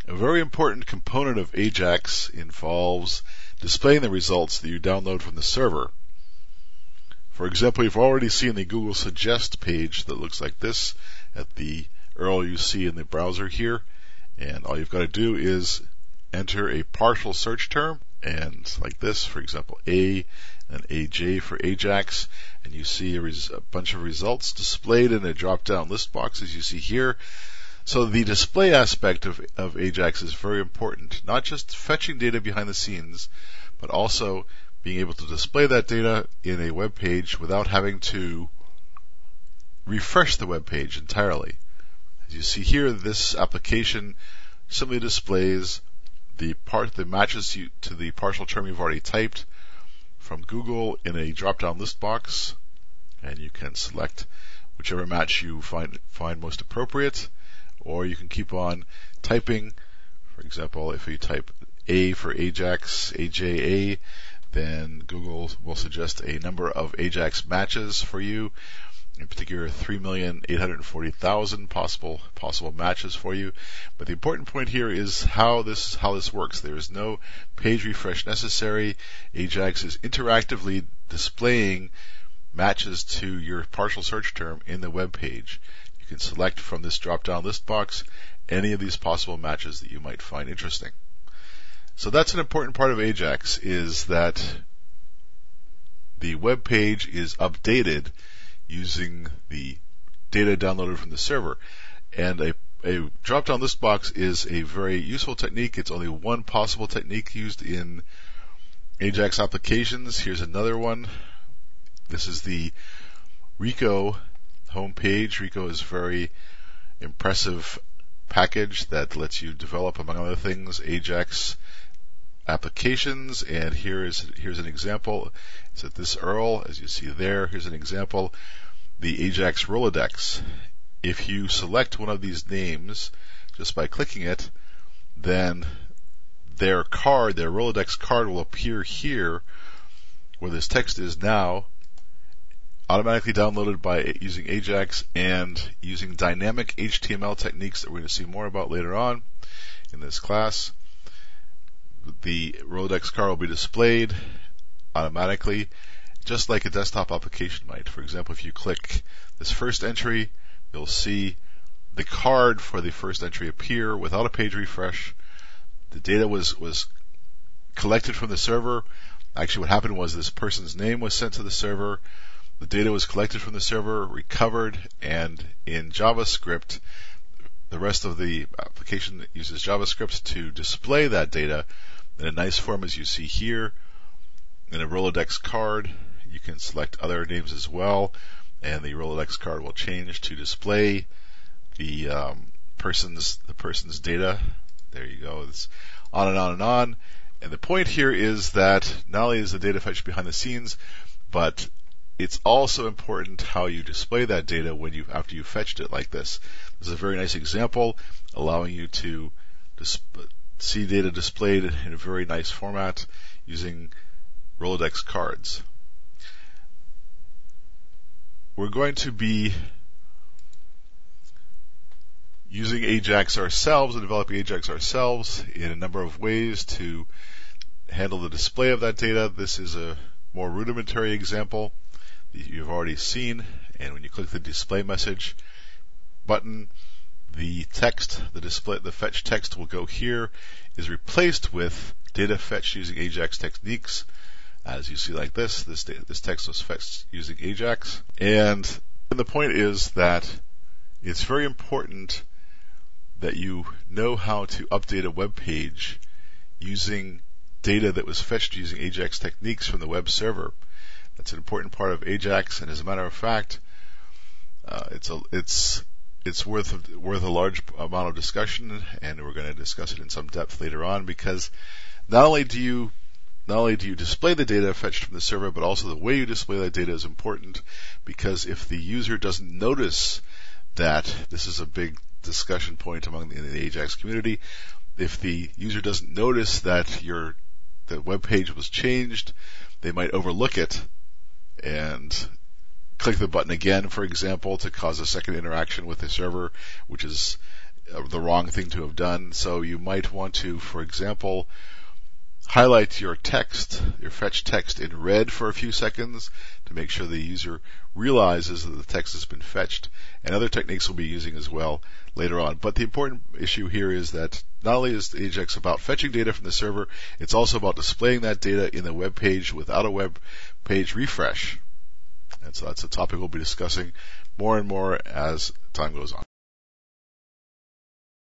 A very important component of Ajax involves displaying the results that you download from the server. For example, you've already seen the Google Suggest page that looks like this at the URL you see in the browser here. And all you've got to do is enter a partial search term, and like this, for example, A and AJ for Ajax, and you see a bunch of results displayed in a drop-down list box as you see here. So the display aspect of Ajax is very important, not just fetching data behind the scenes, but also being able to display that data in a web page without having to refresh the web page entirely. As you see here, this application simply displays the matches to the partial term you've already typed from Google in a drop-down list box, and you can select whichever match you find most appropriate, or you can keep on typing. For example, if you type A for Ajax, AJA, then Google will suggest a number of Ajax matches for you. In particular, 3,840,000 possible matches for you. But the important point here is how this works. There is no page refresh necessary. Ajax is interactively displaying matches to your partial search term in the web page. You can select from this drop-down list box any of these possible matches that you might find interesting. So that's an important part of Ajax, is that the web page is updated using the data downloaded from the server. And a drop-down list box is a very useful technique. It's only one possible technique used in Ajax applications. Here's another one. This is the Rico homepage. Rico is a very impressive package that lets you develop, among other things, Ajax applications. And here's an example. It's at this URL, as you see there. Here's an example. The Ajax Rolodex. If you select one of these names just by clicking it, then their Rolodex card will appear here where this text is now, automatically downloaded by using Ajax and using dynamic HTML techniques that we're going to see more about later on in this class. The Rolodex card will be displayed automatically, just like a desktop application might. For example, if you click this first entry, you'll see the card for the first entry appear without a page refresh. The data was collected from the server. Actually, what happened was this person's name was sent to the server. The data was collected from the server, recovered, and in JavaScript, the rest of the application uses JavaScript to display that data in a nice form, as you see here. In a Rolodex card, you can select other names as well, and the Rolodex card will change to display the person's data. There you go. It's on and on and on. And the point here is that not only is the data fetched behind the scenes, but it's also important how you display that data after you've fetched it like this. This is a very nice example, allowing you to see data displayed in a very nice format using Rolodex cards. We're going to be using Ajax ourselves and developing Ajax ourselves in a number of ways to handle the display of that data. This is a more rudimentary example that you've already seen, and when you click the display message button, the fetch text will go here, is replaced with data fetched using Ajax techniques. As you see like this text was fetched using Ajax. And the point is that it's very important that you know how to update a web page using data that was fetched using Ajax techniques from the web server. That's an important part of Ajax, and as a matter of fact, it's worth a large amount of discussion, and we're going to discuss it in some depth later on, because not only do you display the data fetched from the server, but also the way you display that data is important, because if the user doesn't notice that, this is a big discussion point in the Ajax community, if the user doesn't notice that the web page was changed, they might overlook it and click the button again, for example, to cause a second interaction with the server, which is the wrong thing to have done. So you might want to, for example, highlight your text, your fetch text in red for a few seconds to make sure the user realizes that the text has been fetched, and other techniques we'll be using as well later on. But the important issue here is that not only is Ajax about fetching data from the server, it's also about displaying that data in the web page without a web page refresh. And so that's a topic we'll be discussing more and more as time goes on.